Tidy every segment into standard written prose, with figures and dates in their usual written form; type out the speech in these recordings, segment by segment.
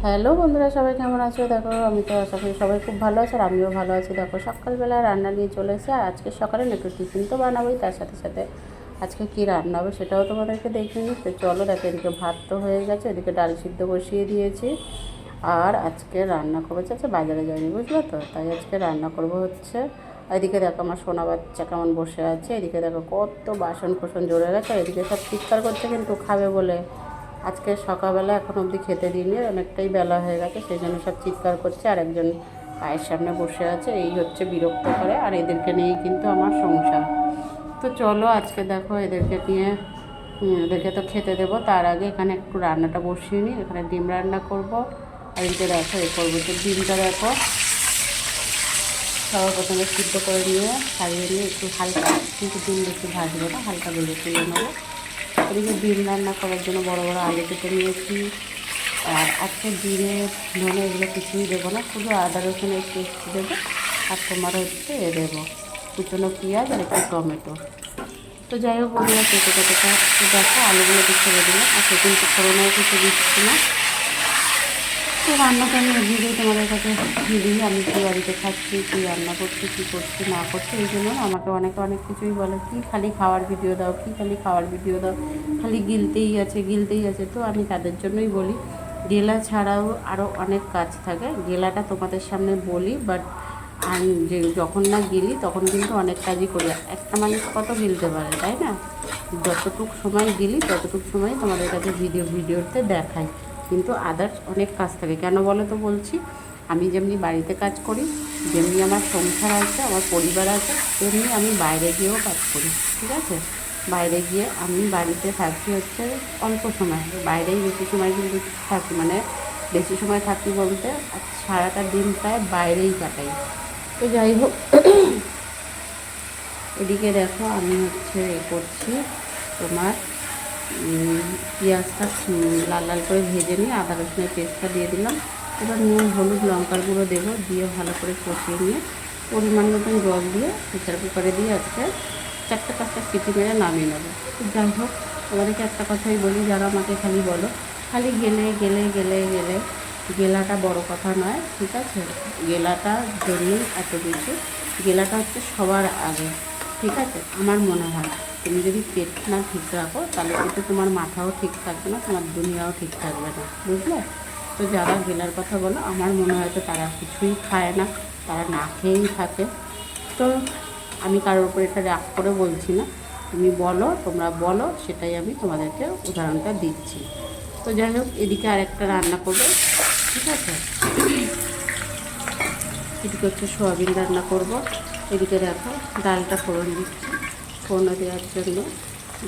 Hello বন্ধুরা, সবাই কেমন আছো? দেখো, আমি তো আশা করি সবাই খুব ভালো আছে আর আমিও ভালো আছি। দেখো, সকালবেলা রান্না নিয়ে চলে এসে আর আজকে সকালে না একটু টিফিন তো বানাবোই, তার সাথে সাথে আজকে কী রান্না হবে সেটাও তোমাদেরকে দেখে নিই। তো চলো দেখো, এদিকে ভাত তো হয়ে গেছে, এদিকে ডাল সিদ্ধ বসিয়ে দিয়েছি। আর আজকে রান্না করবো হচ্ছে, বাজারে যাইনি বুঝলো তো, তাই আজকে রান্না করব হচ্ছে। এদিকে দেখো আমার সোনা বাচ্চা কেমন বসে আছে, এদিকে দেখো কত বাসন কোসন জড়ে গেছে, এদিকে সব চিৎকার করছে কিন্তু খাবে বলে। আজকে সকালবেলা এখন অবধি খেতে দিইনি, অনেকটাই বেলা হয়ে গেছে, সেই জন্য সব চিৎকার করছে। আর একজন পায়ের সামনে বসে আছে, এই হচ্ছে বিরক্ত করে। আর এদেরকে নিয়েই কিন্তু আমার সংসার। তো চলো আজকে দেখো এদেরকে নিয়ে এদেরকে তো খেতে দেবো, তার আগে এখানে একটু রান্নাটা বসিয়ে নিই। এখানে ডিম রান্না করব। আর এদিকে দেখো এ করবো, তো ডিমটা দেখো সবার প্রথমে সিদ্ধ করে নিয়ে ছাড়িয়ে নিয়ে একটু হালকা, কিন্তু ডিম বেশি ভাজবো না, হালকা ভেজে তুলে নেবো। এদিকে ডিম রান্না করার জন্য বড় বড় আলু কেটে নিয়েছি। আর আজকে জিরে ধনে এগুলো কিছুই দেবো না, শুধু আদা রসুনের পেস্ট দেবো। আর তোমার হচ্ছে দেবো কুচনো পেঁয়াজ আর একটু টমেটো। তো যাই হোক বন্ধুরা, কেটে কেটে দেখো আলুগুলোকে ছেড়ে দিলাম, আর সে কিন্তু ফোড়নেও কিছু দিচ্ছি না। তো রান্নাটা আমি এগিয়ে তোমাদের কাছে দিই, আমি কী বাড়িতে খাচ্ছি, কী রান্না করছি, কী করছি না করছি। এই জন্য আমাকে অনেকে অনেক কিছুই বলে, কী খালি খাওয়ার ভিডিও দাও, কী খালি খাওয়ার ভিডিও দাও, খালি গিলতেই আছে গিলতেই আছে। তো আমি তাদের জন্যই বলি, গেলা ছাড়াও আরও অনেক কাজ থাকে। গেলাটা তোমাদের সামনে বলি, বাট যে যখন না গিলি তখন কিন্তু অনেক কাজই করি। একটা মানুষ কত গিলতে পারে, তাই না? যতটুকু সময় গিলি ততটুকু সময় তোমাদের কাছে ভিডিওতে দেখাই, কিন্তু আদার্স অনেক কাজ থাকে। কেন বলো তো বলছি, আমি যেমনি বাড়িতে কাজ করি, যেমনি আমার সংসার আছে, আমার পরিবার আছে, তেমনি আমি বাইরে গিয়েও কাজ করি, ঠিক আছে? বাইরে গিয়ে আমি বাড়িতে থাকি হচ্ছে অল্প সময়, বাইরেই বেশি সময় কিন্তু থাকি, মানে বেশি সময় থাকি বলতে সারাটা দিন প্রায় বাইরেই কাটাই। তো যাই হোক, এদিকে দেখো আমি হচ্ছে করছি তোমার পেঁয়াজটা লাল লাল করে ভেজে নিয়ে আদা রসুনের পেস্টটা দিয়ে দিলাম। এবার নুন হলুদ লঙ্কার গুঁড়ো দেবো, দিয়ে ভালো করে কষিয়ে নিয়ে পরিমাণ মতন জল দিয়ে প্রেসার কুকারে দিয়ে আজকে 4-5টা সিটি মেরে নামিয়ে নেবো। তো যাই হোক, তোমাদেরকে একটা কথাই বলি, যারা আমাকে খালি বলো খালি গেলে গেলে গেলে গেলে, গেলাটা বড় কথা নয়, ঠিক আছে? গেলাটার জন্যই এত কিছু, গেলাটা হচ্ছে সবার আগে, ঠিক আছে? আমার মনে হয় তুমি যদি পেট না ঠিক রাখো তাহলে কিন্তু তোমার মাথাও ঠিক থাকবে না, তোমার দুনিয়াও ঠিক থাকবে না, বুঝলে? তো যারা গেলার কথা বলো, আমার মনে হয় তো তারা কিছুই খায় না, তারা না খেয়েই থাকে। তো আমি কারোর উপর এটা রাগ করে বলছি না, তুমি বলো, তোমরা বলো, সেটাই আমি তোমাদেরকে উদাহরণটা দিচ্ছি। তো যাই হোক, এদিকে আরেকটা রান্না করবো, ঠিক আছে? এদিকে হচ্ছে সোয়াবিন রান্না করব। এদিকে দেখো ডালটা ফোড়ন দিচ্ছি, ফোড়ন দেওয়ার জন্য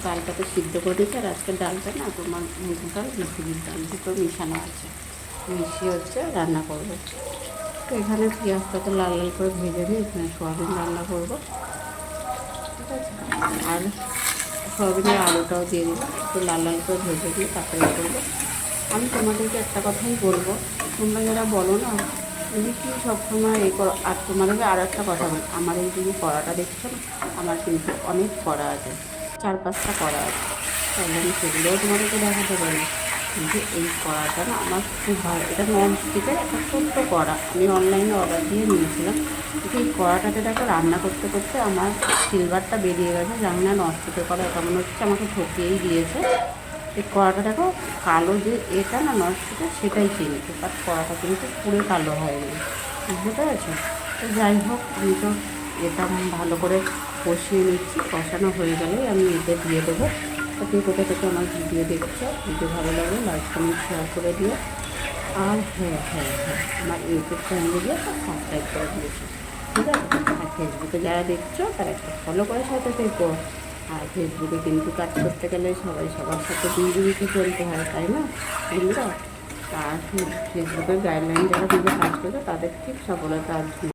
ডালটাকে সিদ্ধ করে দিচ্ছি। আর আজকে ডালটা না তোমার মুসুর ডাল বিসিবির ডাল দুটো মিশানো আছে, মিশিয়ে হচ্ছে রান্না করব। তো এখানে পেঁয়াজটাকে লাল লাল করে ভেজে নিয়ে এখানে সোয়াবিন রান্না করব, ঠিক আছে? আর সোয়াবিনের আলুটাও দিয়ে দিলাম, একটু লাল লাল করে ভেজে দিয়ে তারপরে করবো। আমি তোমাদেরকে একটা কথাই বলবো, তোমরা যারা বলো না তুমি কি সবসময় এই করো, আর তোমাদেরকে আরও একটা কথা বলি, আমার এই যে কড়াটা দেখছো না, আমার কিন্তু অনেক কড়া আছে, 4-5টা কড়া আছে, তাহলে আমি সেগুলোও তোমাদেরকে দেখাতে পারি। কিন্তু এই কড়াটা না আমার খুব ভালো, এটা ননস্টিকের একটা ছোট্ট কড়া, আমি অনলাইনে অর্ডার দিয়ে নিয়েছিলাম। কিন্তু এই কড়াটাতে দেখো রান্না করতে করতে আমার সিলভারটা বেরিয়ে গেছে, জানি না ননস্টিকের কড়া কেমন হচ্ছে, আমাকে ঠকিয়েই দিয়েছে। এই কড়াটা দেখো কালো, যে এটা না ননস্টিকের সেটাই কিনেছে, বাট কড়াটা কিন্তু পুরো কালো হয়নি, বুঝতে পেরেছো? তো যাই হোক, আমি তো এটা ভালো করে কষিয়ে নিচ্ছি, কষানো হয়ে গেলেই আমি এতে দিয়ে দেবো। তো তুমি কোথা থেকে আমার ভিডিও দেখছো, ভিডিও ভালো লাগলে লাইক কমেন্ট শেয়ার করে দিও। আর হ্যাঁ হ্যাঁ হ্যাঁ, আমার ইউটিউব চ্যানেলে গিয়ে সাবস্ক্রাইব করে দিয়েছো, ঠিক আছে? আর ফেসবুকে যারা দেখছো তারা একটু ফলো করে সাথে থেকো। আর ফেসবুকে কিন্তু কাজ করতে গেলে সবাই সবার সাথে মিলেমিশে চলতে হয়, তাই না বন্ধুরা? আর ফেসবুকের গাইডলাইন যারা কিন্তু কাজ করছে তাদের ঠিক সফলতা আসবে।